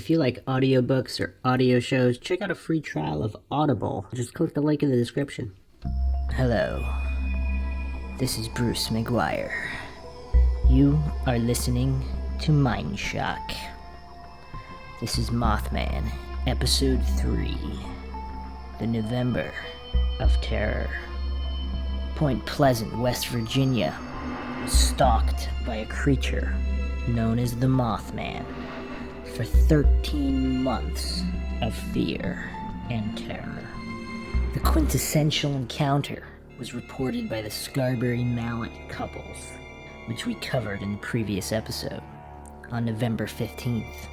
If you like audiobooks or audio shows, check out a free trial of Audible. Just click the link in the description. Hello, this is Bruce McGuire. You are listening to MINDSHOCK. This is Mothman, Episode 3, The November of Terror. Point Pleasant, West Virginia, was stalked by a creature known as the Mothman for 13 months of fear and terror. The quintessential encounter was reported by the Scarberry-Mallette couples, which we covered in the previous episode, on November 15th.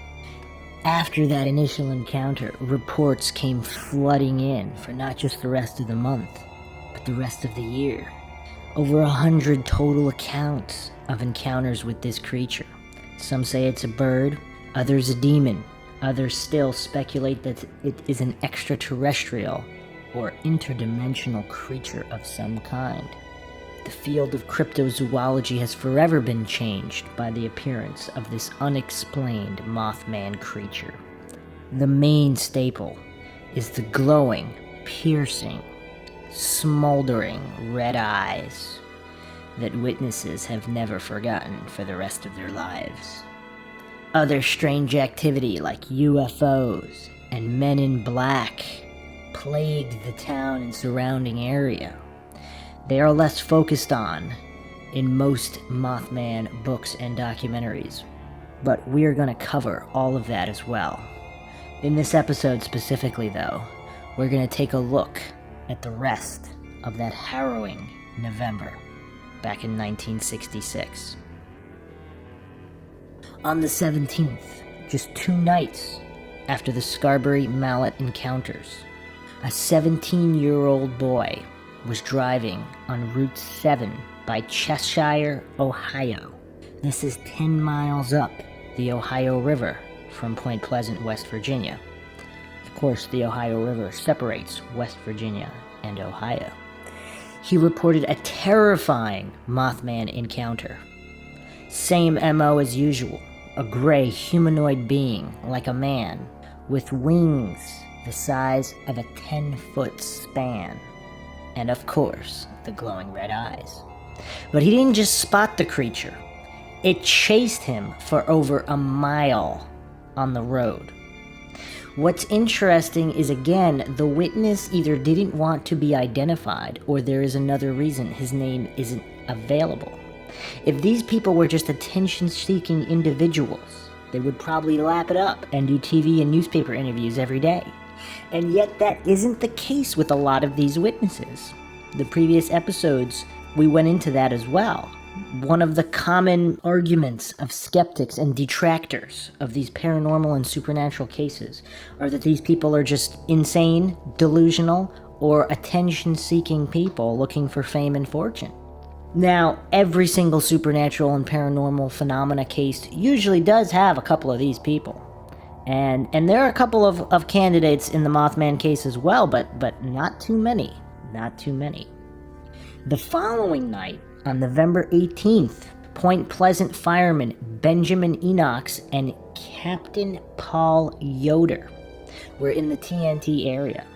After that initial encounter, reports came flooding in for not just the rest of the month, but the rest of the year. Over 100 total accounts of encounters with this creature. Some say it's a bird, others a demon. Others still speculate that it is an extraterrestrial or interdimensional creature of some kind. The field of cryptozoology has forever been changed by the appearance of this unexplained Mothman creature. The main staple is the glowing, piercing, smoldering red eyes that witnesses have never forgotten for the rest of their lives. Other strange activity like UFOs and men in black plagued the town and surrounding area. They are less focused on in most Mothman books and documentaries, but we are going to cover all of that as well. In this episode specifically, though, we're going to take a look at the rest of that harrowing November back in 1966. On the 17th, just 2 nights after the Scarberry-Mallette encounters, a 17-year-old boy was driving on Route 7 by Cheshire, Ohio. This is 10 miles up the Ohio River from Point Pleasant, West Virginia. Of course, the Ohio River separates West Virginia and Ohio. He reported a terrifying Mothman encounter. Same MO as usual, a gray humanoid being like a man with wings the size of a 10-foot span. And of course, the glowing red eyes. But he didn't just spot the creature. It chased him for over a mile on the road. What's interesting is, again, the witness either didn't want to be identified or there is another reason his name isn't available. If these people were just attention-seeking individuals, they would probably lap it up and do TV and newspaper interviews every day. And yet that isn't the case with a lot of these witnesses. The previous episodes, we went into that as well. One of the common arguments of skeptics and detractors of these paranormal and supernatural cases are that these people are just insane, delusional, or attention-seeking people looking for fame and fortune. Now, every single supernatural and paranormal phenomena case usually does have a couple of these people. And there are a couple of candidates in the Mothman case as well, but not too many. Not too many. The following night, on November 18th, Point Pleasant fireman Benjamin Enox and Captain Paul Yoder were in the TNT area.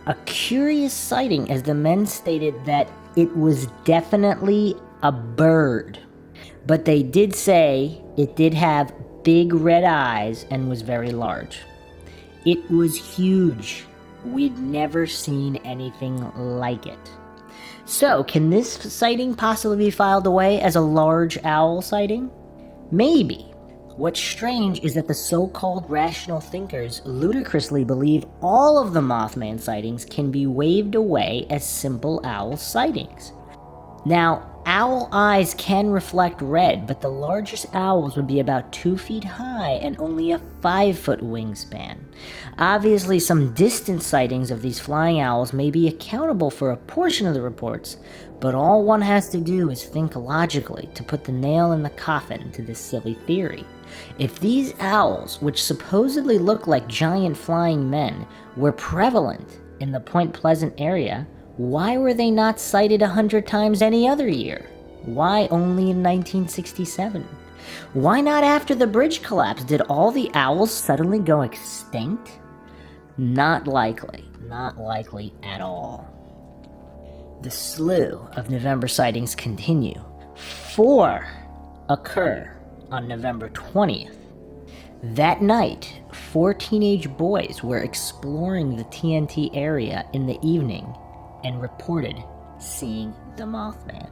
A curious sighting, as the men stated that it was definitely a bird, but they did say it did have big red eyes and was very large. It was huge. We'd never seen anything like it. So, can this sighting possibly be filed away as a large owl sighting? Maybe. What's strange is that the so-called rational thinkers ludicrously believe all of the Mothman sightings can be waved away as simple owl sightings. Now, owl eyes can reflect red, but the largest owls would be about 2 feet high and only a 5-foot wingspan. Obviously, some distant sightings of these flying owls may be accountable for a portion of the reports, but all one has to do is think logically to put the nail in the coffin to this silly theory. If these owls, which supposedly look like giant flying men, were prevalent in the Point Pleasant area, why were they not sighted 100 times any other year? Why only in 1967? Why not after the bridge collapse? Did all the owls suddenly go extinct? Not likely. Not likely at all. The slew of November sightings continue. 4 occur on November 20th. That night, 4 teenage boys were exploring the TNT area in the evening and reported seeing the Mothman.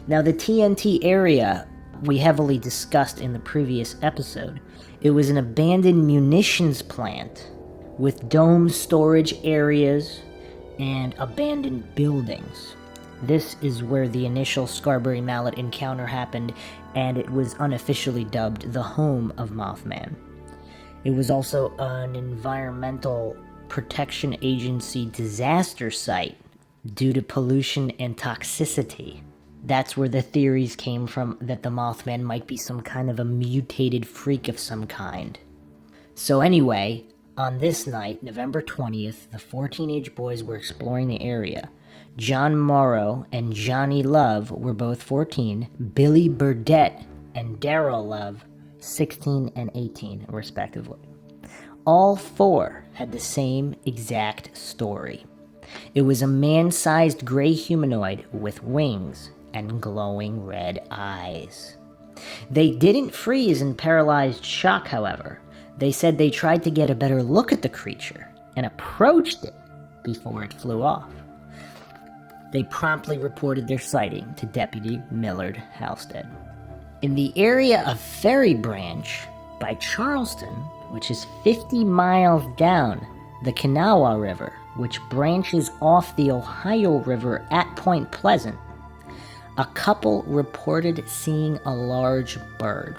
Now, the TNT area we heavily discussed in the previous episode. It was an abandoned munitions plant with dome storage areas and abandoned buildings. This is where the initial Scarberry-Mallette encounter happened, and it was unofficially dubbed the home of Mothman. It was also an Environmental Protection Agency disaster site due to pollution and toxicity. That's where the theories came from that the Mothman might be some kind of a mutated freak of some kind. So anyway, on this night, November 20th, the 4 teenage boys were exploring the area. John Morrow and Johnny Love were both 14, Billy Burdett and Daryl Love, 16 and 18, respectively. All 4 had the same exact story. It was a man-sized gray humanoid with wings and glowing red eyes. They didn't freeze in paralyzed shock, however. They said they tried to get a better look at the creature and approached it before it flew off. They promptly reported their sighting to Deputy Millard Halstead. In the area of Ferry Branch by Charleston, which is 50 miles down the Kanawha River, which branches off the Ohio River at Point Pleasant, a couple reported seeing a large bird.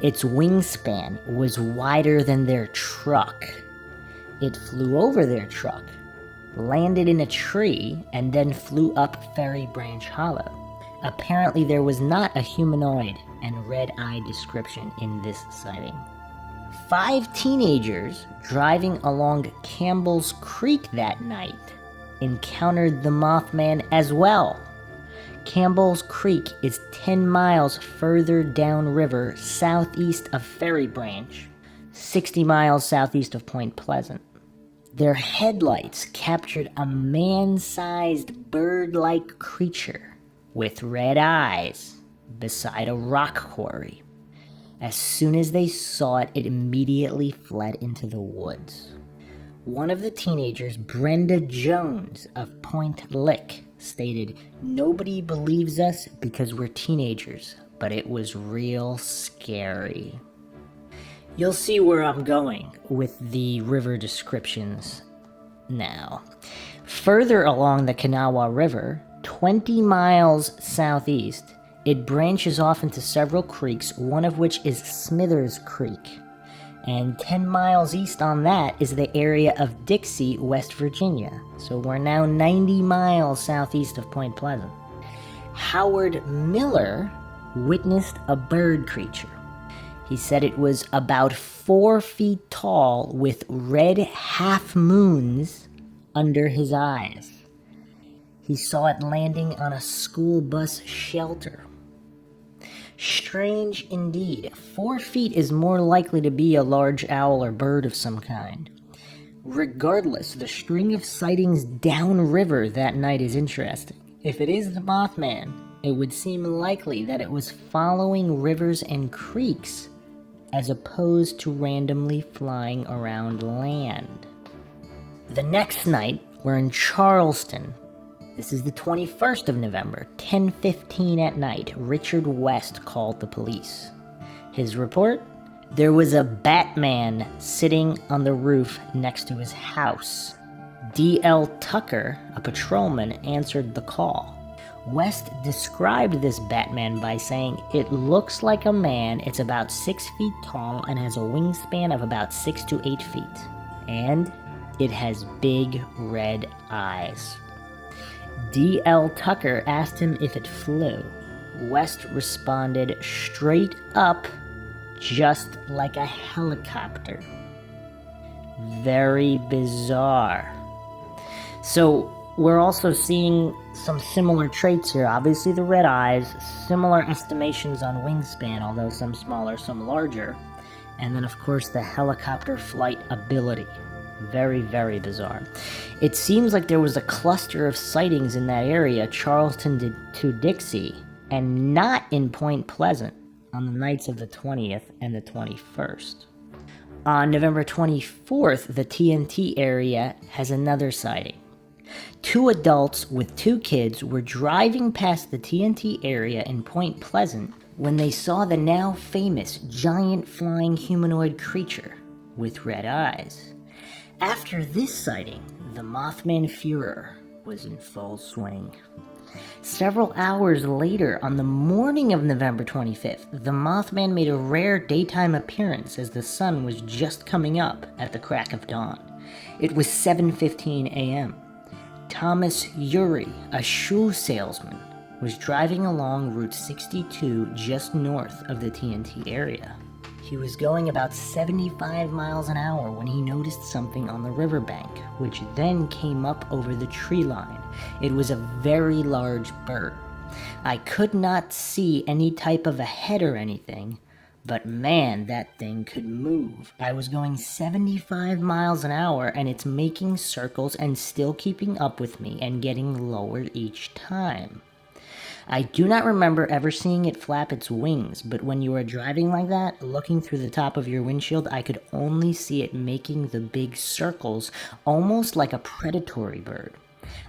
Its wingspan was wider than their truck. It flew over their truck, landed in a tree, and then flew up Ferry Branch Hollow. Apparently there was not a humanoid and red-eye description in this sighting. 5 teenagers driving along Campbell's Creek that night encountered the Mothman as well. Campbell's Creek is 10 miles further downriver southeast of Ferry Branch, 60 miles southeast of Point Pleasant. Their headlights captured a man-sized bird-like creature with red eyes beside a rock quarry. As soon as they saw it, it immediately fled into the woods. One of the teenagers, Brenda Jones of Point Lick, stated, "Nobody believes us because we're teenagers, but it was real scary." You'll see where I'm going with the river descriptions now. Further along the Kanawha River, 20 miles southeast, it branches off into several creeks, one of which is Smithers Creek. And 10 miles east on that is the area of Dixie, West Virginia. So we're now 90 miles southeast of Point Pleasant. Howard Miller witnessed a bird creature. He said it was about 4 feet tall with red half moons under his eyes. He saw it landing on a school bus shelter. Strange indeed. 4 feet is more likely to be a large owl or bird of some kind. Regardless, the string of sightings downriver that night is interesting. If it is the Mothman, it would seem likely that it was following rivers and creeks as opposed to randomly flying around land. The next night, we're in Charleston. This is the 21st of November, 10:15 at night. Richard West called the police. His report? There was a Batman sitting on the roof next to his house. D.L. Tucker, a patrolman, answered the call. West described this Batman by saying, "It looks like a man, it's about 6 feet tall and has a wingspan of about 6 to 8 feet. And it has big red eyes." D.L. Tucker asked him if it flew. West responded, "Straight up, just like a helicopter." Very bizarre. So, we're also seeing some similar traits here. Obviously the red eyes, similar estimations on wingspan, although some smaller, some larger. And then of course the helicopter flight ability. Very, very bizarre. It seems like there was a cluster of sightings in that area, Charleston to Dixie, and not in Point Pleasant on the nights of the 20th and the 21st. On November 24th, the TNT area has another sighting. 2 adults with 2 kids were driving past the TNT area in Point Pleasant when they saw the now famous giant flying humanoid creature with red eyes. After this sighting, the Mothman Furor was in full swing. Several hours later, on the morning of November 25th, the Mothman made a rare daytime appearance as the sun was just coming up at the crack of dawn. It was 7:15 a.m. Thomas Urey, a shoe salesman, was driving along Route 62 just north of the TNT area. He was going about 75 miles an hour when he noticed something on the riverbank, which then came up over the tree line. It was a very large bird. I could not see any type of a head or anything, but man, that thing could move. I was going 75 miles an hour and it's making circles and still keeping up with me and getting lower each time. I do not remember ever seeing it flap its wings, but when you are driving like that, looking through the top of your windshield, I could only see it making the big circles, almost like a predatory bird.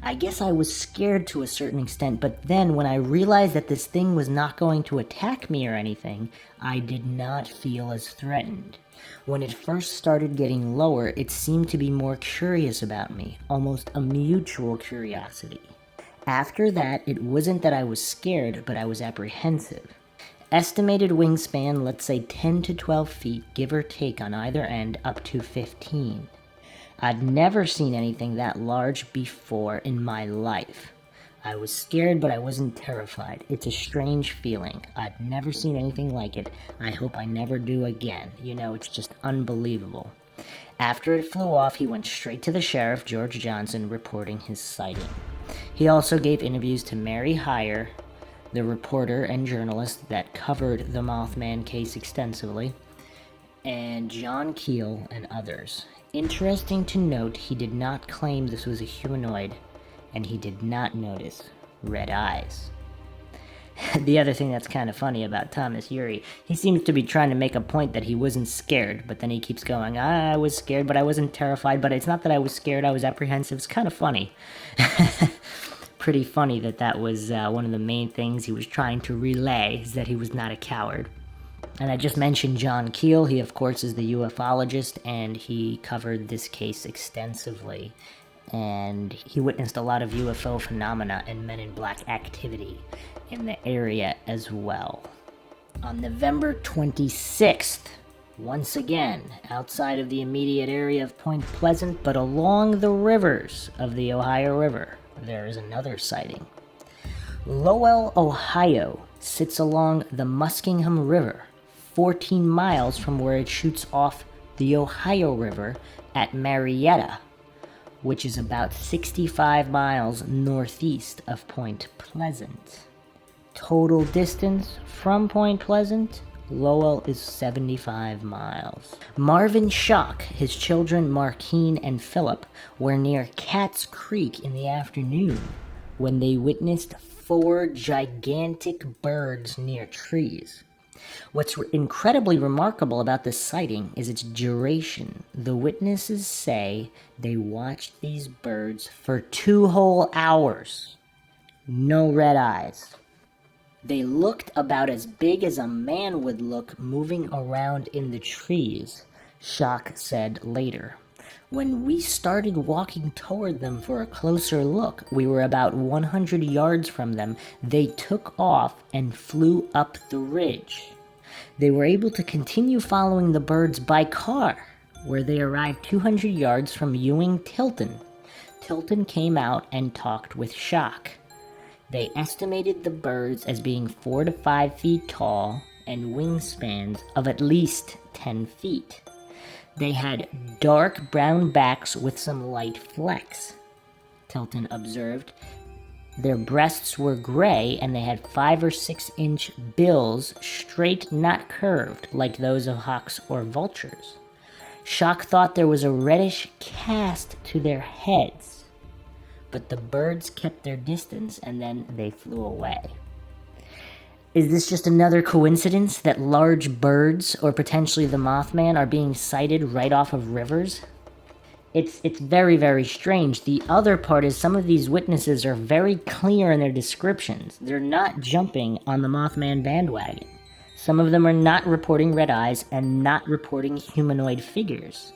I guess I was scared to a certain extent, but then when I realized that this thing was not going to attack me or anything, I did not feel as threatened. When it first started getting lower, it seemed to be more curious about me, almost a mutual curiosity. After that, it wasn't that I was scared, but I was apprehensive. Estimated wingspan, let's say 10 to 12 feet, give or take on either end, up to 15. I'd never seen anything that large before in my life. I was scared, but I wasn't terrified. It's a strange feeling. I've never seen anything like it. I hope I never do again. It's just unbelievable. After it flew off, he went straight to the sheriff, George Johnson, reporting his sighting. He also gave interviews to Mary Heyer, the reporter and journalist that covered the Mothman case extensively, and John Keel and others. Interesting to note, he did not claim this was a humanoid, and he did not notice red eyes. The other thing that's kind of funny about Thomas Urey, he seems to be trying to make a point that he wasn't scared, but then he keeps going, I was scared, but I wasn't terrified, but it's not that I was scared, I was apprehensive. It's kind of funny. Pretty funny that was one of the main things he was trying to relay, is that he was not a coward. And I just mentioned John Keel. He, of course, is the ufologist, and he covered this case extensively. And he witnessed a lot of UFO phenomena and Men in Black activity in the area as well. On November 26th, once again, outside of the immediate area of Point Pleasant, but along the rivers of the Ohio River, there is another sighting. Lowell, Ohio, sits along the Muskingum River, 14 miles from where it shoots off the Ohio River at Marietta, which is about 65 miles northeast of Point Pleasant. Total distance from Point Pleasant, Lowell is 75 miles. Marvin Schock, his children Markeen and Philip, were near Cat's Creek in the afternoon when they witnessed 4 gigantic birds near trees. What's incredibly remarkable about this sighting is its duration. The witnesses say they watched these birds for 2 whole hours. No red eyes. They looked about as big as a man would look moving around in the trees, Schock said later. When we started walking toward them for a closer look, we were about 100 yards from them. They took off and flew up the ridge. They were able to continue following the birds by car, where they arrived 200 yards from Ewing Tilton. Tilton came out and talked with Schock. They estimated the birds as being 4 to 5 feet tall and wingspans of at least 10 feet. They had dark brown backs with some light flecks. Tilton observed. Their breasts were gray, and they had 5 or 6 inch bills, straight, not curved, like those of hawks or vultures. Shock thought there was a reddish cast to their heads, but the birds kept their distance, and then they flew away. Is this just another coincidence that large birds, or potentially the Mothman, are being sighted right off of rivers? It's very, very strange. The other part is some of these witnesses are very clear in their descriptions. They're not jumping on the Mothman bandwagon. Some of them are not reporting red eyes and not reporting humanoid figures.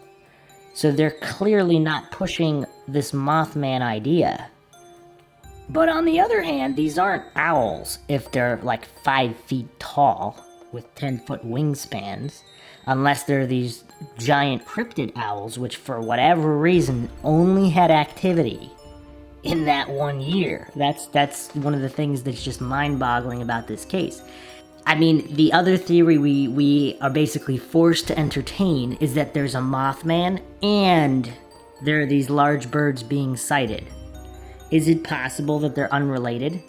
So they're clearly not pushing this Mothman idea. But on the other hand, these aren't owls if they're like 5 feet tall with 10-foot wingspans. Unless they're these giant cryptid owls, which for whatever reason only had activity in that 1 year. That's one of the things that's just mind-boggling about this case. I mean, the other theory we are basically forced to entertain is that there's a Mothman and there are these large birds being sighted. Is it possible that they're unrelated?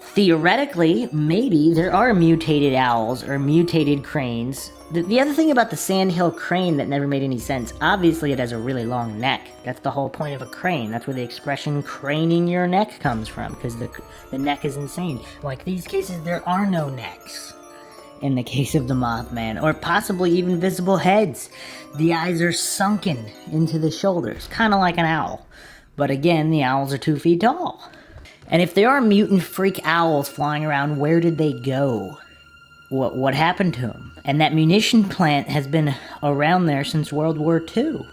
Theoretically, maybe there are mutated owls or mutated cranes. The other thing about the sandhill crane that never made any sense, obviously it has a really long neck. That's the whole point of a crane. That's where the expression craning your neck comes from, because the neck is insane. Like these cases, there are no necks in the case of the Mothman, or possibly even visible heads. The eyes are sunken into the shoulders, kind of like an owl. But again, the owls are 2 feet tall. And if there are mutant freak owls flying around, where did they go? What happened to them? And that munition plant has been around there since World War II.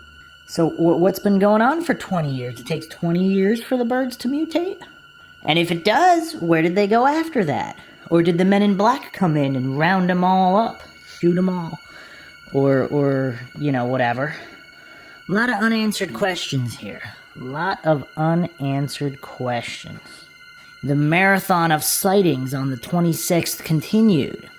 So what's been going on for 20 years? It takes 20 years for the birds to mutate? And if it does, where did they go after that? Or did the men in black come in and round them all up? Shoot them all? Or you know, whatever. A lot of unanswered questions here. A lot of unanswered questions. The marathon of sightings on the 26th continued.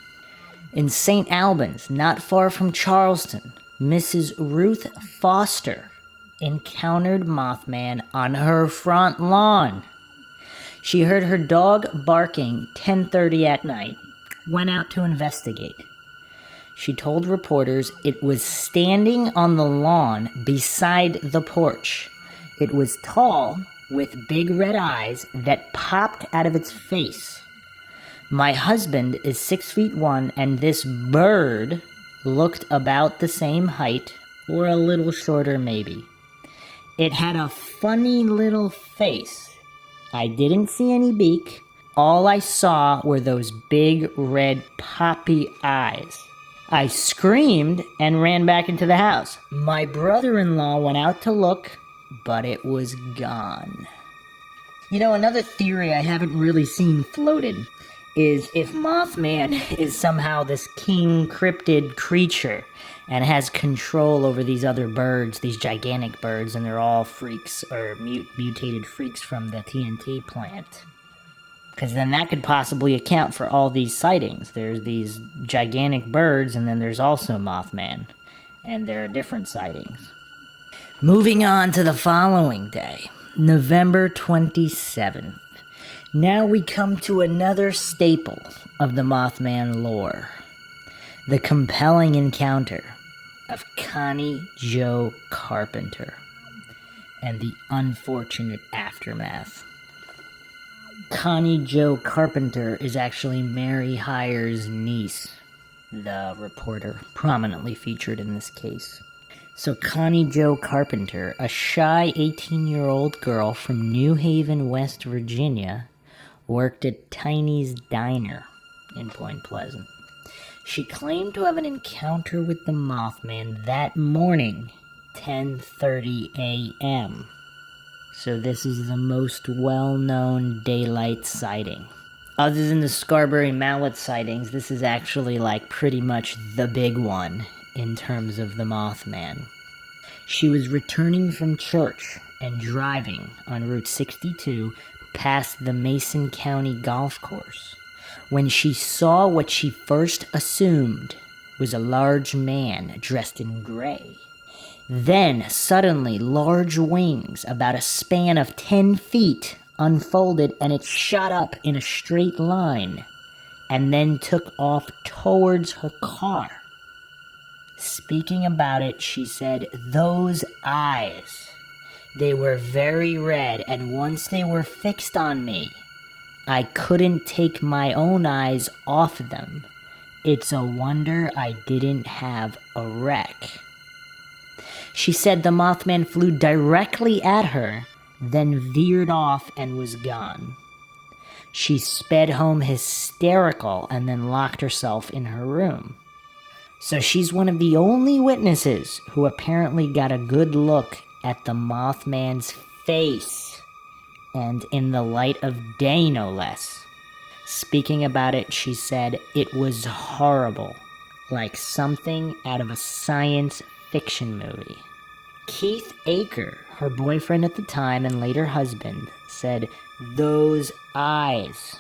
In St. Albans, not far from Charleston, Mrs. Ruth Foster encountered Mothman on her front lawn. She heard her dog barking 10:30 at night, went out to investigate. She told reporters it was standing on the lawn beside the porch. It was tall, with big red eyes that popped out of its face. My husband is 6'1", and this bird looked about the same height, or a little shorter maybe. It had a funny little face. I didn't see any beak. All I saw were those big red poppy eyes. I screamed and ran back into the house. My brother-in-law went out to look, but it was gone. You know, another theory I haven't really seen floated is if Mothman is somehow this king cryptid creature and has control over these other birds, these gigantic birds, and they're all freaks or mutated freaks from the TNT plant. Because then that could possibly account for all these sightings. There's these gigantic birds, and then there's also Mothman. And there are different sightings. Moving on to the following day, November 27th. Now we come to another staple of the Mothman lore. The compelling encounter of Connie Jo Carpenter and the unfortunate aftermath. Connie Jo Carpenter is actually Mary Hyer's niece, the reporter prominently featured in this case. So Connie Jo Carpenter, a shy 18-year-old girl from New Haven, West Virginia, worked at Tiny's Diner in Point Pleasant. She claimed to have an encounter with the Mothman that morning, 10:30 a.m. So this is the most well-known daylight sighting. Other than the Scarberry-Mallette sightings, this is actually like pretty much the big one in terms of the Mothman. She was returning from church and driving on Route 62 past the Mason County Golf Course when she saw what she first assumed was a large man dressed in gray. Then, suddenly, large wings, about a span of 10 feet, unfolded and it shot up in a straight line and then took off towards her car. Speaking about it, she said, "Those eyes, they were very red, and once they were fixed on me, I couldn't take my own eyes off them. It's a wonder I didn't have a wreck." She said the Mothman flew directly at her, then veered off and was gone. She sped home hysterical and then locked herself in her room. So she's one of the only witnesses who apparently got a good look at the Mothman's face, and in the light of day, no less. Speaking about it, she said it was horrible, like something out of a science fiction movie. Keith Aker, her boyfriend at the time and later husband, said, "Those eyes."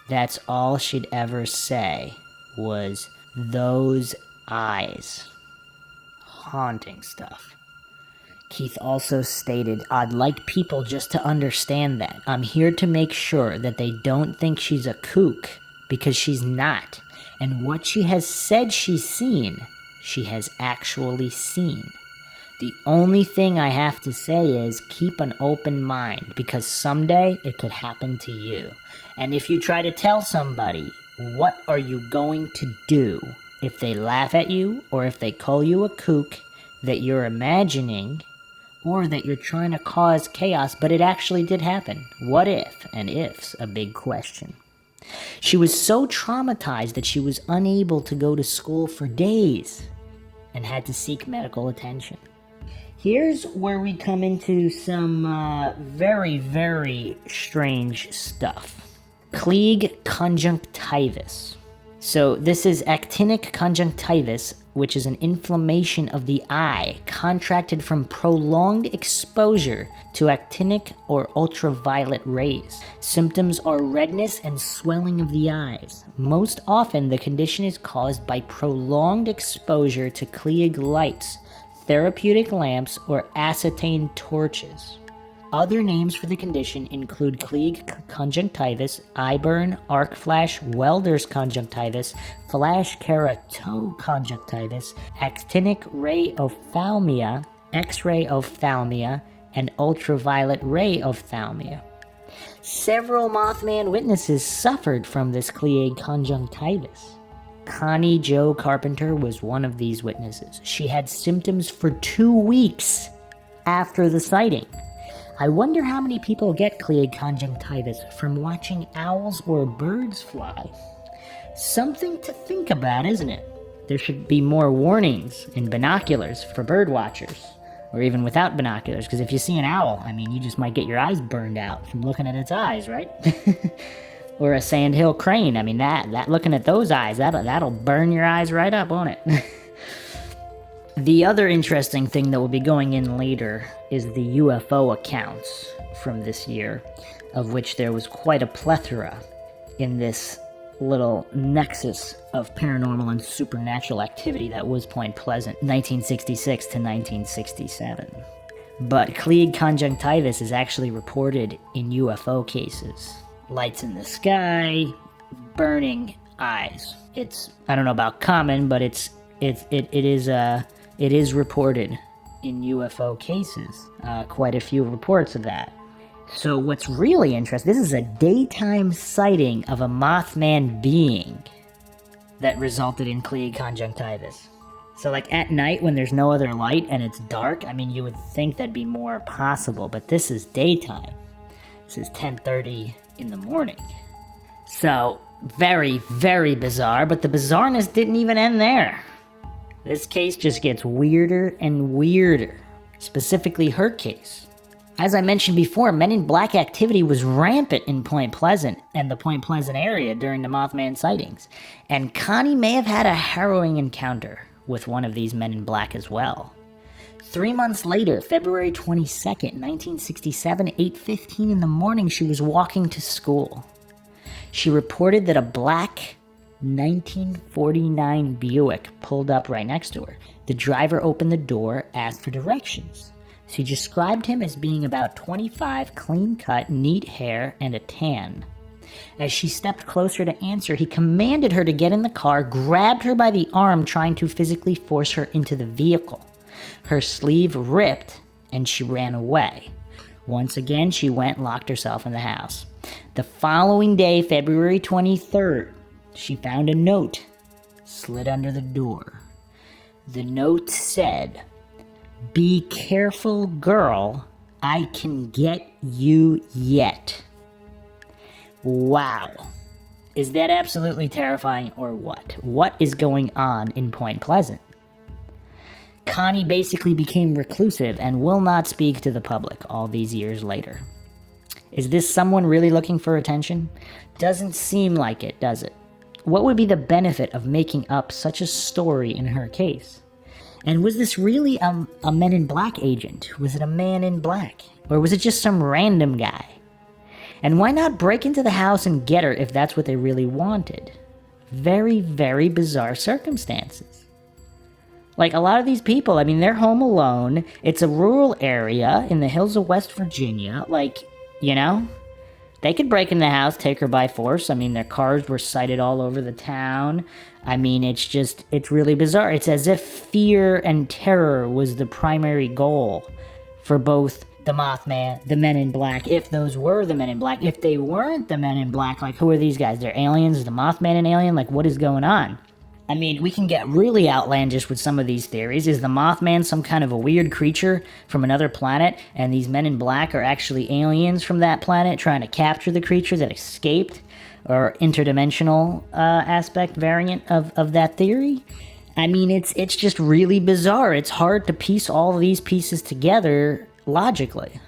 That's all she'd ever say was, "Those eyes." Haunting stuff. Keith also stated, "I'd like people just to understand that. I'm here to make sure that they don't think she's a kook, because she's not. And what she has said she's seen, she has actually seen. The only thing I have to say is keep an open mind, because someday it could happen to you. And if you try to tell somebody, what are you going to do if they laugh at you, or if they call you a kook, that you're imagining, or that you're trying to cause chaos, but it actually did happen? What if? And if's a big question." She was so traumatized that she was unable to go to school for days and had to seek medical attention. Here's where we come into some very, very strange stuff. Klieg conjunctivis. So this is actinic conjunctivis, which is an inflammation of the eye contracted from prolonged exposure to actinic or ultraviolet rays. Symptoms are redness and swelling of the eyes. Most often, the condition is caused by prolonged exposure to Klieg lights, therapeutic lamps, or acetane torches. Other names for the condition include Klieg conjunctivis, eye burn, arc flash, welder's conjunctivis, flash keratoconjunctivis, actinic ray ophthalmia, X-ray ophthalmia, and ultraviolet ray ophthalmia. Several Mothman witnesses suffered from this Klieg conjunctivis. Connie Jo Carpenter was one of these witnesses. She had symptoms for 2 weeks after the sighting. I wonder how many people get Klieg conjunctivis from watching owls or birds fly. Something to think about, isn't it? There should be more warnings in binoculars for bird watchers, or even without binoculars, because if you see an owl, I mean, you just might get your eyes burned out from looking at its eyes, right? Or a sandhill crane. I mean, that looking at those eyes, that'll burn your eyes right up, won't it? The other interesting thing that will be going in later is the UFO accounts from this year, of which there was quite a plethora in this little nexus of paranormal and supernatural activity that was Point Pleasant, 1966 to 1967. But Klieg conjunctivis is actually reported in UFO cases. Lights in the sky, burning eyes. It's, I don't know about common, but it is reported in UFO cases. Quite a few reports of that. So what's really interesting, this is a daytime sighting of a Mothman being that resulted in Klieg conjunctivis. So like at night when there's no other light and it's dark, I mean, you would think that'd be more possible, but this is daytime. This is 10:30 in the morning. So very, very bizarre, but the bizarreness didn't even end there. This case just gets weirder and weirder, specifically her case. As I mentioned before, Men in Black activity was rampant in Point Pleasant and the Point Pleasant area during the Mothman sightings, and Connie may have had a harrowing encounter with one of these Men in Black as well. 3 months later, February 22nd, 1967, 8:15 in the morning, she was walking to school. She reported that a black 1949 Buick pulled up right next to her. The driver opened the door, asked for directions. She described him as being about 25, clean-cut, neat hair, and a tan. As she stepped closer to answer, he commanded her to get in the car, grabbed her by the arm, trying to physically force her into the vehicle. Her sleeve ripped, and she ran away. Once again, she went and locked herself in the house. The following day, February 23rd, she found a note slid under the door. The note said, "Be careful, girl. I can get you yet." Wow. Is that absolutely terrifying or what? What is going on in Point Pleasant? Connie basically became reclusive and will not speak to the public all these years later. Is this someone really looking for attention? Doesn't seem like it, does it? What would be the benefit of making up such a story in her case? And was this really a Men in Black agent? Was it a man in black? Or was it just some random guy? And why not break into the house and get her if that's what they really wanted? Very, very bizarre circumstances. Like, a lot of these people, I mean, they're home alone. It's a rural area in the hills of West Virginia. Like, you know, they could break in the house, take her by force. I mean, their cars were sighted all over the town. I mean, it's really bizarre. It's as if fear and terror was the primary goal for both the Mothman, the Men in Black, if those were the Men in Black. If they weren't the Men in Black, like, who are these guys? They're aliens? Is the Mothman an alien? Like, what is going on? I mean, we can get really outlandish with some of these theories. Is the Mothman some kind of a weird creature from another planet, and these Men in Black are actually aliens from that planet trying to capture the creature that escaped? Or interdimensional aspect variant of that theory? I mean, it's just really bizarre. It's hard to piece all of these pieces together logically.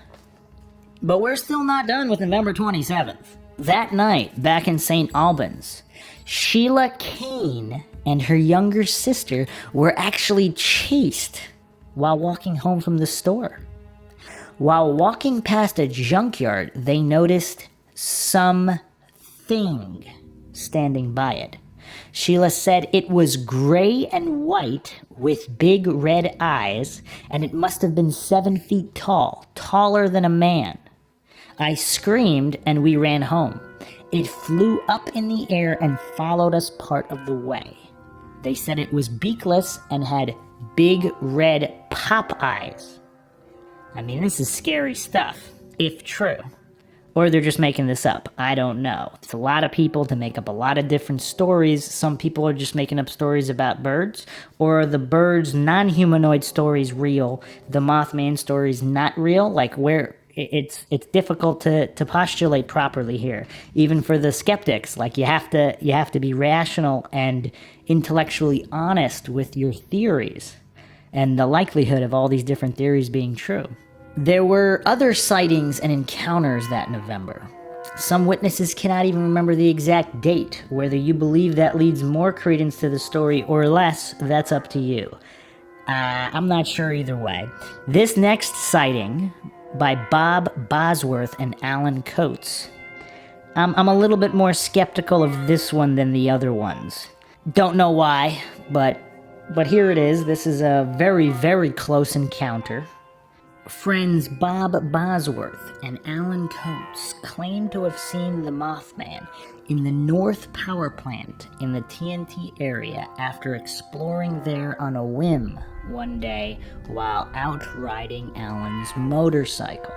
But we're still not done with November 27th. That night, back in St. Albans, Sheila Kane and her younger sister were actually chased while walking home from the store. While walking past a junkyard, they noticed something standing by it. Sheila said it was gray and white with big red eyes, and it must have been 7 feet tall, taller than a man. I screamed and we ran home. It flew up in the air and followed us part of the way. They said it was beakless and had big red pop eyes. I mean, this is scary stuff, if true. Or they're just making this up. I don't know. It's a lot of people to make up a lot of different stories. Some people are just making up stories about birds. Or are the birds' non-humanoid stories real? The Mothman stories not real? Like, where it's difficult to postulate properly here. Even for the skeptics. Like, you have to be rational and intellectually honest with your theories. And the likelihood of all these different theories being true. There were other sightings and encounters that November. Some witnesses cannot even remember the exact date. Whether you believe that leads more credence to the story or less, that's up to you. I'm not sure either way. This next sighting, by Bob Bosworth and Alan Coates, I'm a little bit more skeptical of this one than the other ones. Don't know why, but here it is. This is a very, very close encounter. Friends Bob Bosworth and Alan Coates claim to have seen the Mothman in the North Power Plant in the TNT area after exploring there on a whim one day while out riding Alan's motorcycle.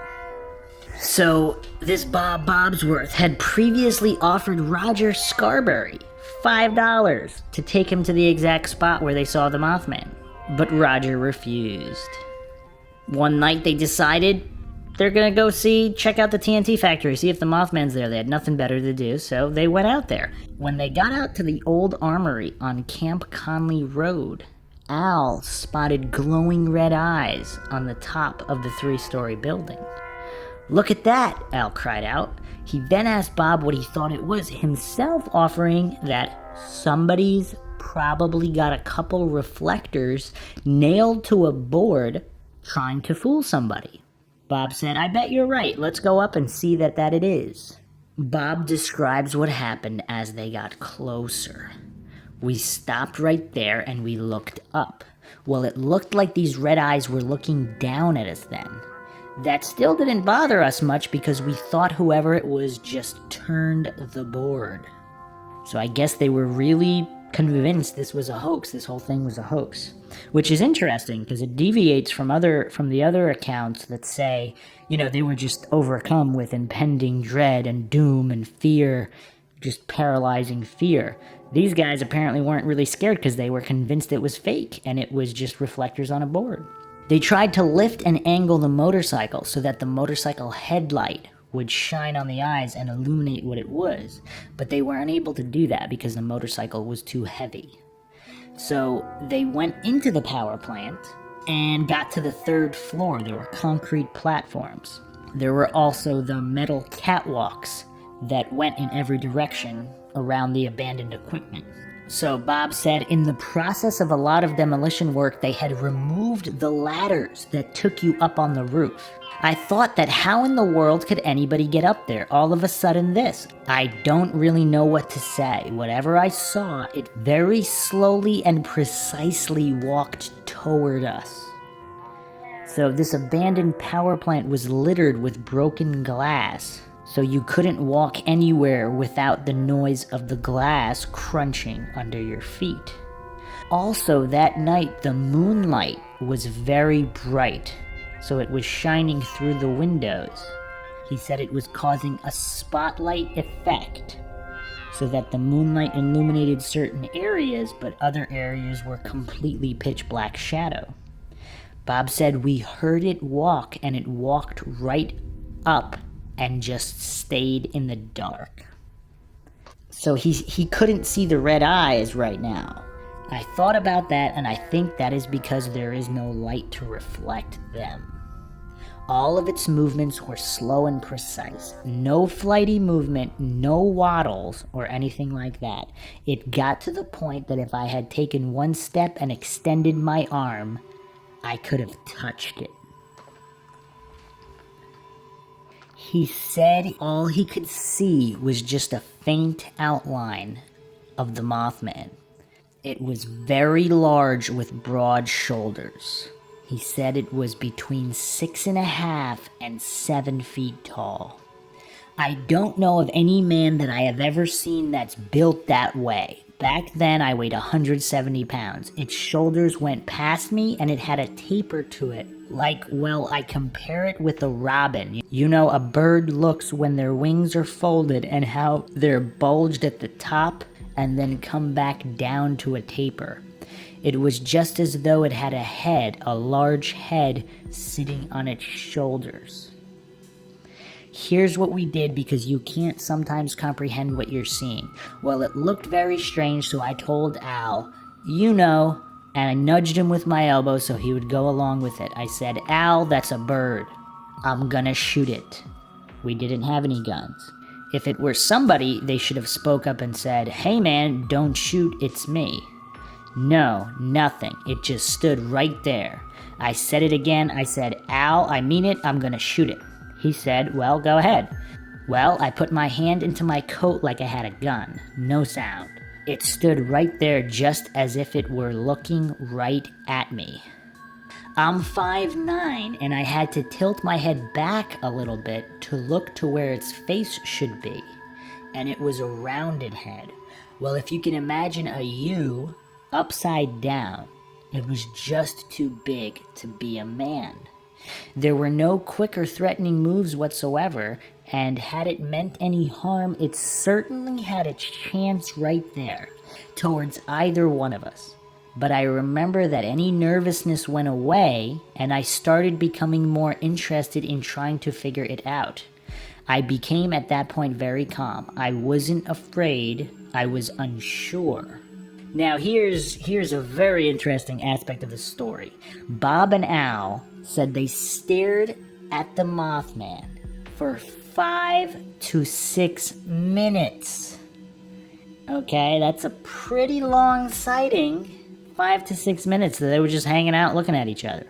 So, this Bob Bosworth had previously offered Roger Scarberry $5 to take him to the exact spot where they saw the Mothman, but Roger refused. One night they decided they're gonna go check out the TNT factory, see if the Mothman's there. They had nothing better to do, so they went out there. When they got out to the old armory on Camp Conley Road, Al spotted glowing red eyes on the top of the 3-story building. "Look at that," Al cried out. He then asked Bob what he thought it was, himself offering that somebody's probably got a couple reflectors nailed to a board trying to fool somebody. Bob said, "I bet you're right. Let's go up and see that it is." Bob describes what happened as they got closer. We stopped right there and we looked up. Well, it looked like these red eyes were looking down at us then. That still didn't bother us much because we thought whoever it was just turned the board. So I guess they were really convinced this was a hoax. This whole thing was a hoax, which is interesting because it deviates from the other accounts that say, they were just overcome with impending dread and doom and fear, just paralyzing fear. These guys apparently weren't really scared because they were convinced it was fake and it was just reflectors on a board. They tried to lift and angle the motorcycle so that the motorcycle headlight would shine on the eyes and illuminate what it was, but they weren't able to do that because the motorcycle was too heavy. So they went into the power plant and got to the 3rd floor. There were concrete platforms. There were also the metal catwalks that went in every direction around the abandoned equipment. So Bob said in the process of a lot of demolition work, they had removed the ladders that took you up on the roof. I thought that how in the world could anybody get up there? All of a sudden this. I don't really know what to say. Whatever I saw, it very slowly and precisely walked toward us. So this abandoned power plant was littered with broken glass. So you couldn't walk anywhere without the noise of the glass crunching under your feet. Also, that night, the moonlight was very bright, so it was shining through the windows. He said it was causing a spotlight effect, so that the moonlight illuminated certain areas, but other areas were completely pitch black shadow. Bob said we heard it walk, and it walked right up and just stayed in the dark. So he couldn't see the red eyes right now. I thought about that, and I think that is because there is no light to reflect them. All of its movements were slow and precise. No flighty movement, no waddles, or anything like that. It got to the point that if I had taken one step and extended my arm, I could have touched it. He said all he could see was just a faint outline of the Mothman. It was very large with broad shoulders. He said it was between 6.5 and 7 feet tall. I don't know of any man that I have ever seen that's built that way. Back then, I weighed 170 pounds. Its shoulders went past me, and it had a taper to it. I compare it with a robin. A bird looks when their wings are folded and how they're bulged at the top and then come back down to a taper. It was just as though it had a head, a large head, sitting on its shoulders. Here's what we did because you can't sometimes comprehend what you're seeing. Well, it looked very strange, so I told Al, and I nudged him with my elbow so he would go along with it. I said, Al, that's a bird. I'm gonna shoot it. We didn't have any guns. If it were somebody, they should have spoke up and said, hey man, don't shoot, it's me. No, nothing. It just stood right there. I said it again. I said, Al, I mean it, I'm gonna shoot it. He said, well, go ahead. Well, I put my hand into my coat like I had a gun. No sound. It stood right there just as if it were looking right at me. I'm 5'9", and I had to tilt my head back a little bit to look to where its face should be. And it was a rounded head. Well, if you can imagine a U upside down, it was just too big to be a man. There were no quick or threatening moves whatsoever, and had it meant any harm, it certainly had its chance right there, towards either one of us. But I remember that any nervousness went away, and I started becoming more interested in trying to figure it out. I became at that point very calm. I wasn't afraid, I was unsure. Now here's a very interesting aspect of the story. Bob and Al said they stared at the Mothman for 5 to 6 minutes. Okay, that's a pretty long sighting. 5 to 6 minutes that they were just hanging out looking at each other.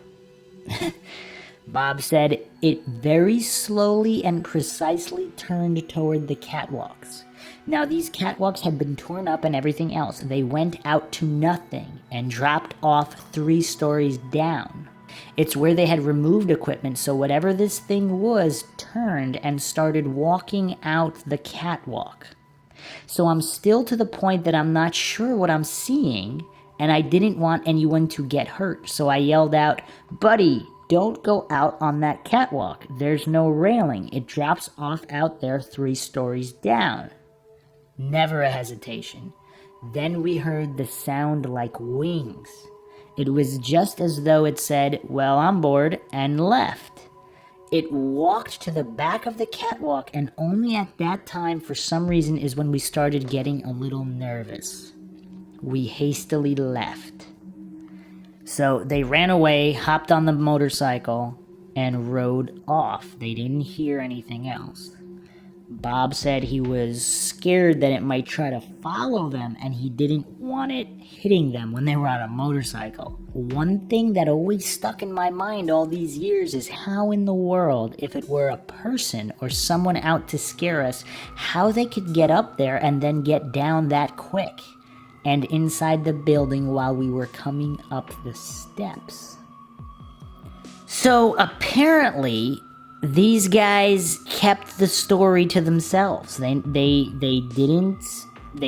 Bob said it very slowly and precisely turned toward the catwalks. Now, these catwalks had been torn up and everything else. They went out to nothing and dropped off 3 stories down. It's where they had removed equipment, so whatever this thing was turned and started walking out the catwalk. So I'm still to the point that I'm not sure what I'm seeing, and I didn't want anyone to get hurt. So I yelled out, "Buddy, don't go out on that catwalk. There's no railing. It drops off out there 3 stories down." Never a hesitation. Then we heard the sound like wings. It was just as though it said, "Well, I'm bored," and left. It walked to the back of the catwalk, and only at that time, for some reason, is when we started getting a little nervous. We hastily left. So they ran away, hopped on the motorcycle, and rode off. They didn't hear anything else. Bob said he was scared that it might try to follow them, and he didn't want it hitting them when they were on a motorcycle. One thing that always stuck in my mind all these years is how in the world, if it were a person or someone out to scare us, how they could get up there and then get down that quick and inside the building while we were coming up the steps. So apparently, these guys kept the story to themselves. They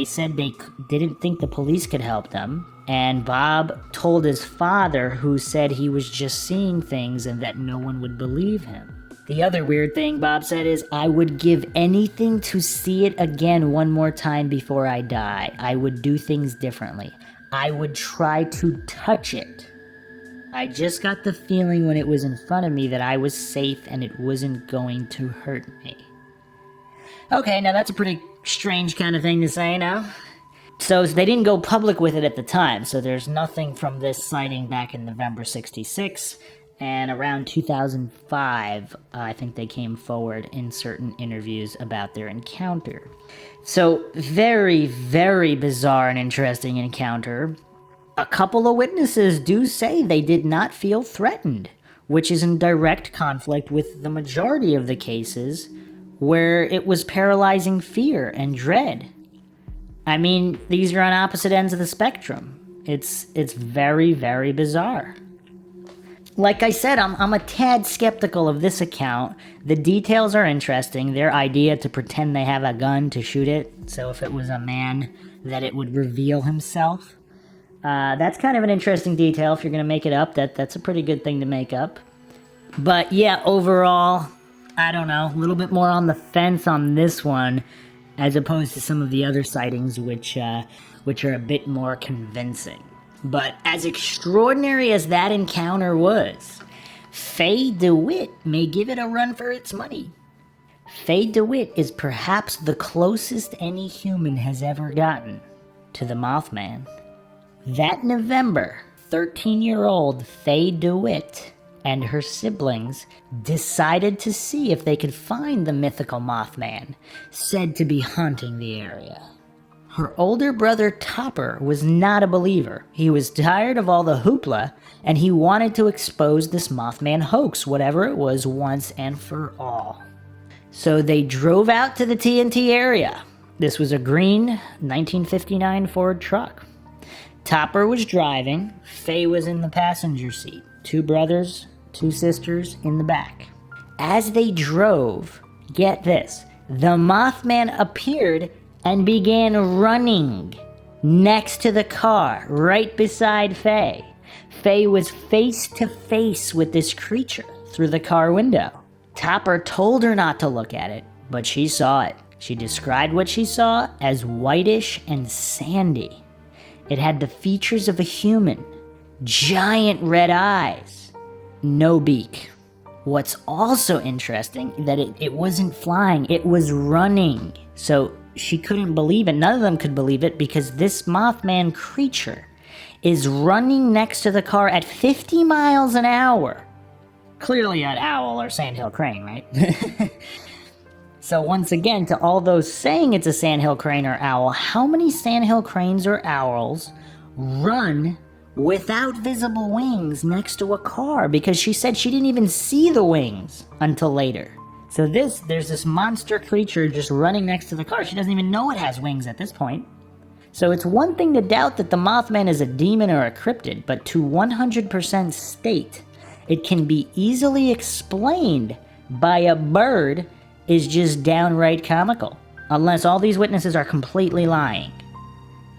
said they didn't think the police could help them. And Bob told his father, who said he was just seeing things and that no one would believe him. The other weird thing Bob said is, "I would give anything to see it again one more time before I die. I would do things differently. I would try to touch it. I just got the feeling when it was in front of me that I was safe and it wasn't going to hurt me." Okay, now that's a pretty strange kind of thing to say now. So they didn't go public with it at the time, so there's nothing from this sighting back in November 66, and around 2005, I think they came forward in certain interviews about their encounter. So very, very bizarre and interesting encounter. A couple of witnesses do say they did not feel threatened, which is in direct conflict with the majority of the cases where it was paralyzing fear and dread. I mean, these are on opposite ends of the spectrum. It's very, very bizarre. Like I said, I'm a tad skeptical of this account. The details are interesting. Their idea to pretend they have a gun to shoot it, so if it was a man, that it would reveal himself. That's kind of an interesting detail. If you're going to make it up, that's a pretty good thing to make up. But yeah, overall, I don't know, a little bit more on the fence on this one, as opposed to some of the other sightings, which are a bit more convincing. But as extraordinary as that encounter was, Faye DeWitt may give it a run for its money. Faye DeWitt is perhaps the closest any human has ever gotten to the Mothman. That November, 13-year-old Faye DeWitt and her siblings decided to see if they could find the mythical Mothman, said to be haunting the area. Her older brother Topper was not a believer. He was tired of all the hoopla, and he wanted to expose this Mothman hoax, whatever it was, once and for all. So they drove out to the TNT area. This was a green 1959 Ford truck. Topper was driving, Faye was in the passenger seat. 2 brothers, 2 sisters in the back. As they drove, get this, the Mothman appeared and began running next to the car, right beside Faye. Faye was face to face with this creature through the car window. Topper told her not to look at it, but she saw it. She described what she saw as whitish and sandy. It had the features of a human, giant red eyes, no beak. What's also interesting is that it wasn't flying, it was running. So she couldn't believe it. None of them could believe it because this Mothman creature is running next to the car at 50 miles an hour. Clearly an owl or sandhill crane, right? So once again, to all those saying it's a sandhill crane or owl, how many sandhill cranes or owls run without visible wings next to a car, because she said she didn't even see the wings until later. So there's this monster creature just running next to the car. She doesn't even know it has wings at this point. So it's one thing to doubt that the Mothman is a demon or a cryptid, but to 100% state it can be easily explained by a bird is just downright comical. Unless all these witnesses are completely lying.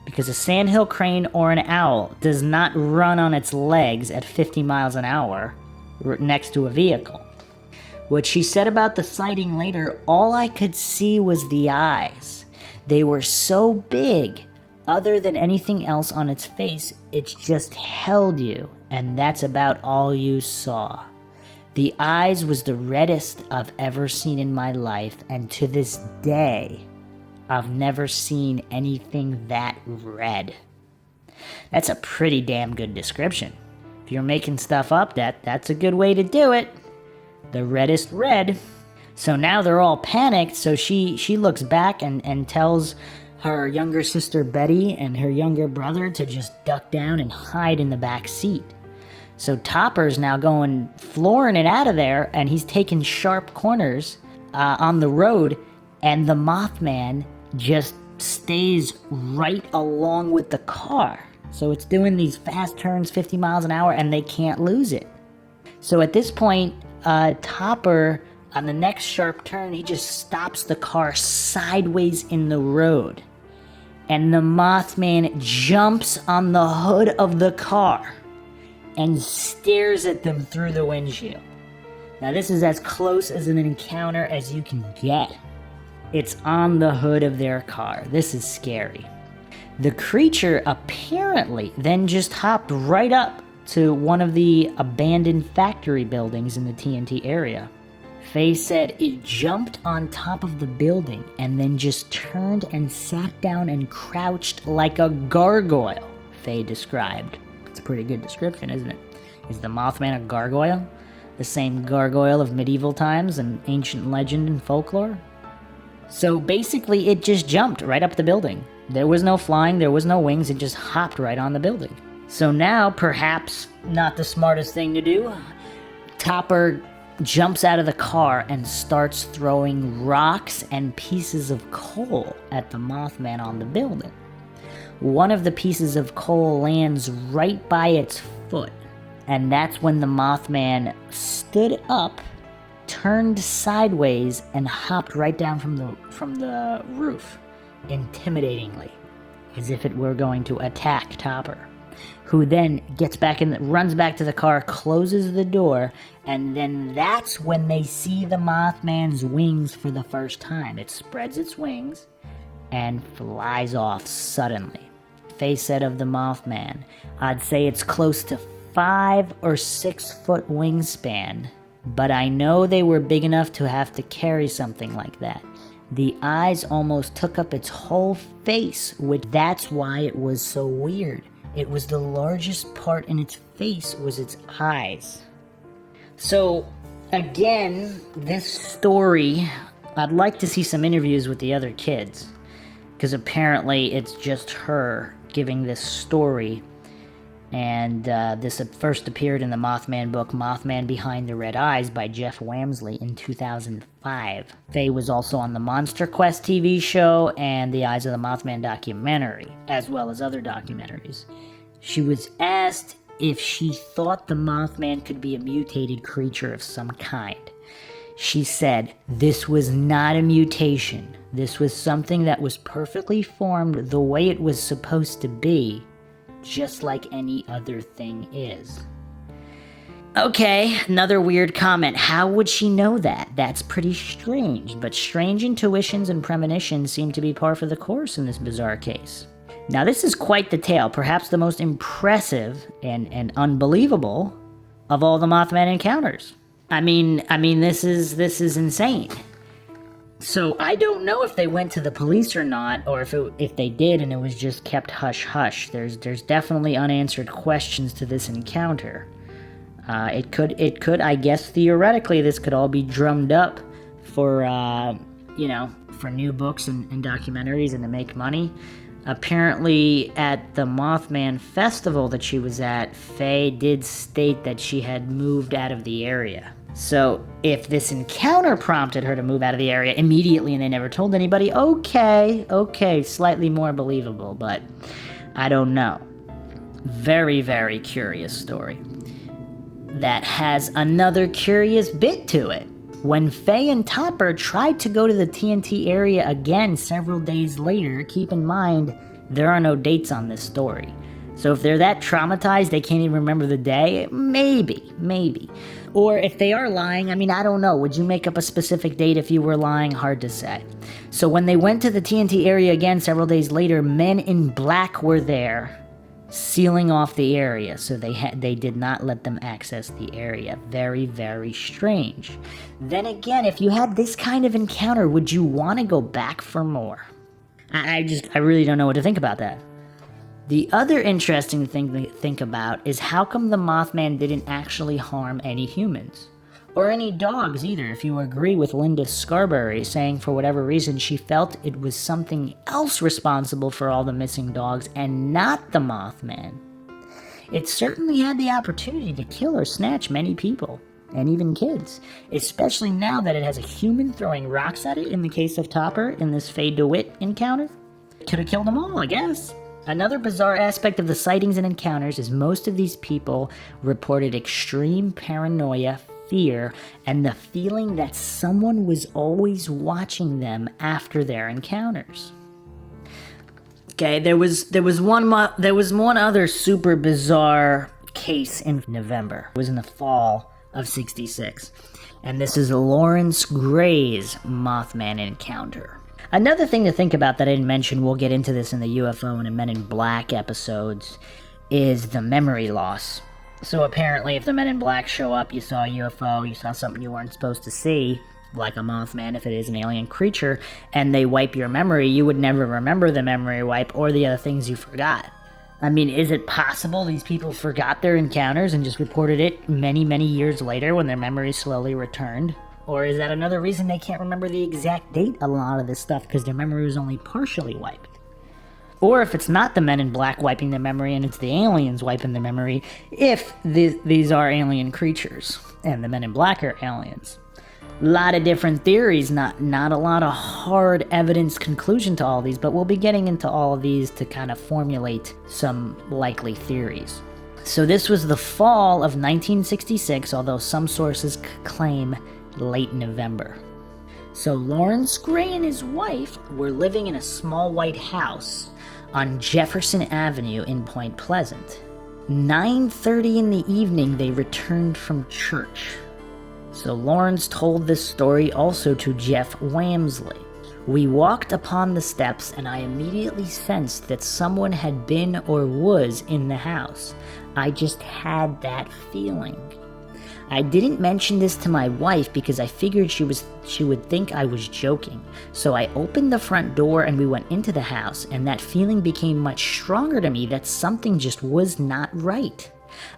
Because a sandhill crane or an owl does not run on its legs at 50 miles an hour next to a vehicle. What she said about the sighting later, all I could see was the eyes. They were so big, other than anything else on its face, it just held you, and that's about all you saw. The eyes was the reddest I've ever seen in my life, and to this day, I've never seen anything that red. That's a pretty damn good description. If you're making stuff up, that's a good way to do it. The reddest red. So now they're all panicked, so she looks back and tells her younger sister Betty and her younger brother to just duck down and hide in the back seat. So Topper's now going flooring it out of there, and he's taking sharp corners on the road, and the Mothman just stays right along with the car. So it's doing these fast turns, 50 miles an hour, and they can't lose it. So at this point, Topper, on the next sharp turn, he just stops the car sideways in the road. And the Mothman jumps on the hood of the car and stares at them through the windshield. Now this is as close as an encounter as you can get. It's on the hood of their car. This is scary. The creature apparently then just hopped right up to one of the abandoned factory buildings in the TNT area. Faye said it jumped on top of the building and then just turned and sat down and crouched like a gargoyle, Faye described. It's a pretty good description, isn't it? Is the Mothman a gargoyle? The same gargoyle of medieval times and ancient legend and folklore? So basically it just jumped right up the building. There was no flying, there was no wings, it just hopped right on the building. So now, perhaps not the smartest thing to do, Topper jumps out of the car and starts throwing rocks and pieces of coal at the Mothman on the building. One of the pieces of coal lands right by its foot, and that's when the Mothman stood up, turned sideways, and hopped right down from the roof, intimidatingly, as if it were going to attack Topper, who then gets back runs back to the car, closes the door, and then that's when they see the Mothman's wings for the first time. It spreads its wings and flies off suddenly. Faye said of the Mothman, I'd say it's close to 5 or 6 foot wingspan, but I know they were big enough to have to carry something like that. The eyes almost took up its whole face, which that's why it was so weird. It was the largest part in its face was its eyes. So, again, this story, I'd like to see some interviews with the other kids, because apparently it's just her giving this story, and this first appeared in the Mothman book, Mothman Behind the Red Eyes by Jeff Wamsley in 2005. Faye was also on the Monster Quest TV show and the Eyes of the Mothman documentary, as well as other documentaries. She was asked if she thought the Mothman could be a mutated creature of some kind. She said, this was not a mutation. This was something that was perfectly formed the way it was supposed to be, just like any other thing is. Okay, another weird comment. How would she know that? That's pretty strange, but strange intuitions and premonitions seem to be par for the course in this bizarre case. Now this is quite the tale, perhaps the most impressive and unbelievable of all the Mothman encounters. I mean, this is insane. So I don't know if they went to the police or not, or if they did and it was just kept hush-hush. There's definitely unanswered questions to this encounter. It could, I guess theoretically, this could all be drummed up for, for new books and documentaries and to make money. Apparently, at the Mothman festival that she was at, Faye did state that she had moved out of the area. So, if this encounter prompted her to move out of the area immediately and they never told anybody, okay, slightly more believable, but I don't know. Very, very curious story. That has another curious bit to it. When Faye and Topper tried to go to the TNT area again several days later, keep in mind, there are no dates on this story. So if they're that traumatized they can't even remember the day, maybe. Or if they are lying, I don't know. Would you make up a specific date if you were lying? Hard to say. So when they went to the TNT area again several days later, men in black were there, sealing off the area, so they did not let them access the area. Very, very strange. Then again, if you had this kind of encounter, would you want to go back for more? I really don't know what to think about that. The other interesting thing to think about is how come the Mothman didn't actually harm any humans? Or any dogs either, if you agree with Linda Scarberry, saying for whatever reason she felt it was something else responsible for all the missing dogs and not the Mothman. It certainly had the opportunity to kill or snatch many people, and even kids, especially now that it has a human throwing rocks at it in the case of Topper in this Faye DeWitt encounter. Could have killed them all, I guess. Another bizarre aspect of the sightings and encounters is most of these people reported extreme paranoia, fear, and the feeling that someone was always watching them after their encounters. Okay, there was one other super bizarre case in November. It was in the fall of '66, and this is Lawrence Gray's Mothman encounter. Another thing to think about that I didn't mention, we'll get into this in the UFO and the Men in Black episodes, is the memory loss. So apparently if the Men in Black show up, you saw a UFO, you saw something you weren't supposed to see, like a Mothman if it is an alien creature, and they wipe your memory, you would never remember the memory wipe or the other things you forgot. Is it possible these people forgot their encounters and just reported it many, many years later when their memory slowly returned? Or is that another reason they can't remember the exact date of a lot of this stuff because their memory was only partially wiped? Or if it's not the Men in Black wiping their memory and it's the aliens wiping their memory, if these are alien creatures and the Men in Black are aliens. A lot of different theories, not a lot of hard evidence conclusion to all these, but we'll be getting into all of these to kind of formulate some likely theories. So this was the fall of 1966, although some sources claim late November. So Lawrence Gray and his wife were living in a small white house on Jefferson Avenue in Point Pleasant. 9:30 in the evening they returned from church. So Lawrence told this story also to Jeff Wamsley. We walked upon the steps and I immediately sensed that someone had been or was in the house. I just had that feeling. I didn't mention this to my wife because I figured she would think I was joking. So I opened the front door and we went into the house, and that feeling became much stronger to me that something just was not right.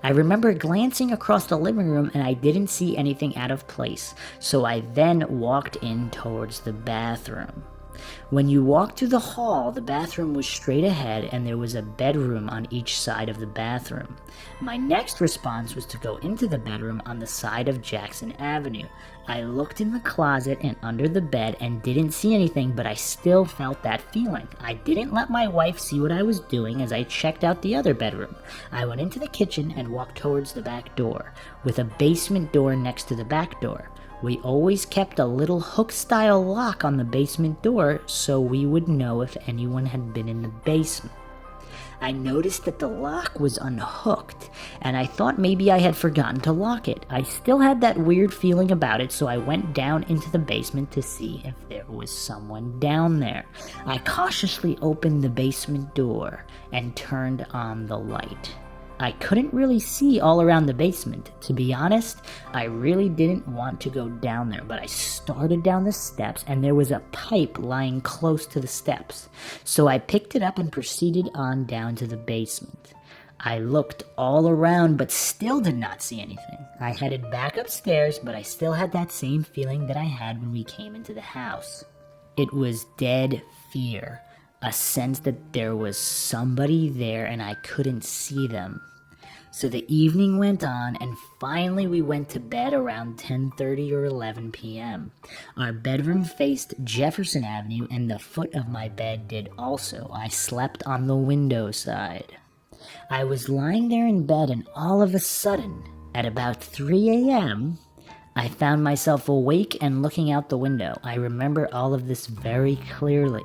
I remember glancing across the living room and I didn't see anything out of place, so I then walked in towards the bathroom. When you walked through the hall, the bathroom was straight ahead and there was a bedroom on each side of the bathroom. My next response was to go into the bedroom on the side of Jackson Avenue. I looked in the closet and under the bed and didn't see anything, but I still felt that feeling. I didn't let my wife see what I was doing as I checked out the other bedroom. I went into the kitchen and walked towards the back door, with a basement door next to the back door. We always kept a little hook-style lock on the basement door so we would know if anyone had been in the basement. I noticed that the lock was unhooked, and I thought maybe I had forgotten to lock it. I still had that weird feeling about it, so I went down into the basement to see if there was someone down there. I cautiously opened the basement door and turned on the light. I couldn't really see all around the basement. To be honest, I really didn't want to go down there, but I started down the steps and there was a pipe lying close to the steps. So I picked it up and proceeded on down to the basement. I looked all around but still did not see anything. I headed back upstairs, but I still had that same feeling that I had when we came into the house. It was dead fear. a sense that there was somebody there and I couldn't see them. So the evening went on, and finally we went to bed around 10:30 or 11 p.m. Our bedroom faced Jefferson Avenue, and the foot of my bed did also. I slept on the window side. I was lying there in bed, and all of a sudden, at about 3 a.m., I found myself awake and looking out the window. I remember all of this very clearly.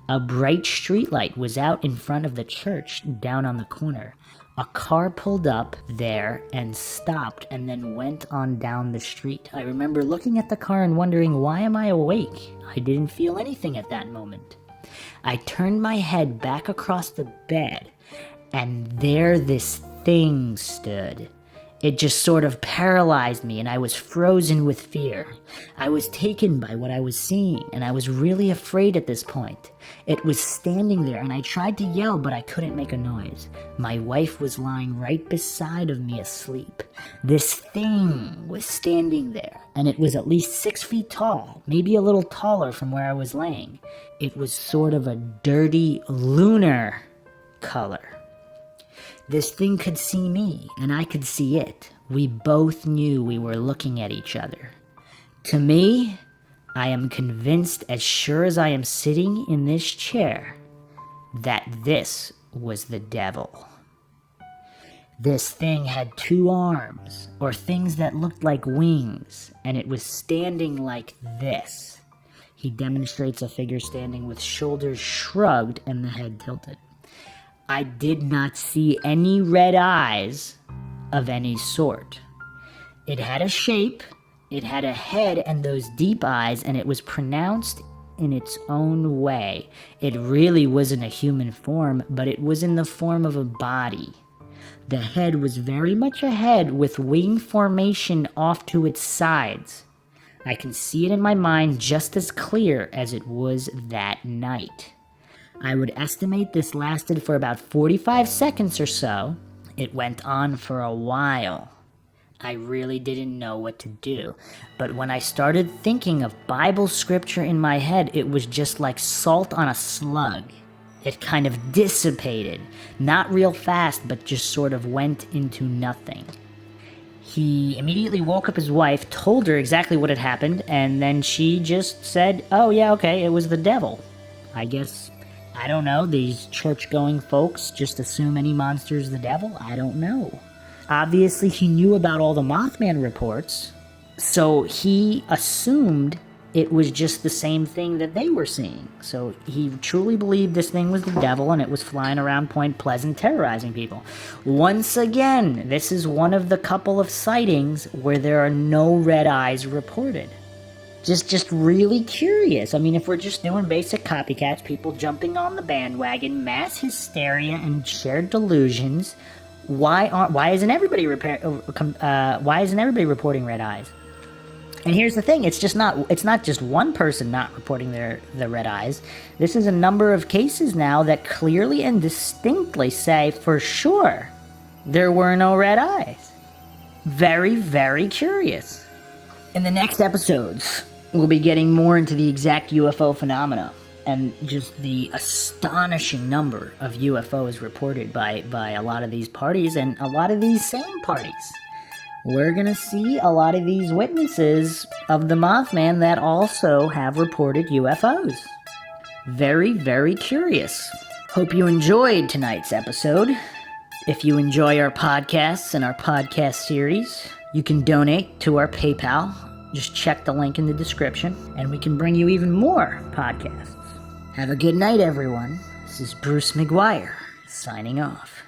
A bright streetlight was out in front of the church down on the corner. A car pulled up there and stopped and then went on down the street. I remember looking at the car and wondering, why am I awake? I didn't feel anything at that moment. I turned my head back across the bed, and there this thing stood. It just sort of paralyzed me, and I was frozen with fear. I was taken by what I was seeing, and I was really afraid at this point. It was standing there, and I tried to yell, but I couldn't make a noise. My wife was lying right beside of me asleep. This thing was standing there, and it was at least 6 feet tall, maybe a little taller from where I was laying. It was sort of a dirty lunar color. This thing could see me, and I could see it. We both knew we were looking at each other. To me, I am convinced, as sure as I am sitting in this chair, that this was the devil. This thing had 2 arms, or things that looked like wings, and it was standing like this. He demonstrates a figure standing with shoulders shrugged and the head tilted. I did not see any red eyes of any sort. It had a shape, it had a head and those deep eyes, and it was pronounced in its own way. It really wasn't a human form, but it was in the form of a body. The head was very much a head with wing formation off to its sides. I can see it in my mind just as clear as it was that night. I would estimate this lasted for about 45 seconds or so. It went on for a while. I really didn't know what to do. But when I started thinking of Bible scripture in my head, it was just like salt on a slug. It kind of dissipated. Not real fast, but just sort of went into nothing. He immediately woke up his wife, told her exactly what had happened, and then she just said, "Oh yeah, okay, it was the devil." I guess, I don't know, these church-going folks just assume any monster's the devil? I don't know. Obviously, he knew about all the Mothman reports, so he assumed it was just the same thing that they were seeing. So he truly believed this thing was the devil and it was flying around Point Pleasant terrorizing people. Once again, this is one of the couple of sightings where there are no red eyes reported. Just really curious. I mean, if we're just doing basic copycats, people jumping on the bandwagon, mass hysteria, and shared delusions, why isn't everybody reporting red eyes? And here's the thing: it's not just one person not reporting the red eyes. This is a number of cases now that clearly and distinctly say for sure there were no red eyes. Very, very curious. In the next episodes, we'll be getting more into the exact UFO phenomena and just the astonishing number of UFOs reported by a lot of these parties and a lot of these same parties. We're going to see a lot of these witnesses of the Mothman that also have reported UFOs. Very, very curious. Hope you enjoyed tonight's episode. If you enjoy our podcasts and our podcast series, you can donate to our PayPal. Just check the link in the description, and we can bring you even more podcasts. Have a good night, everyone. This is Bruce McGuire, signing off.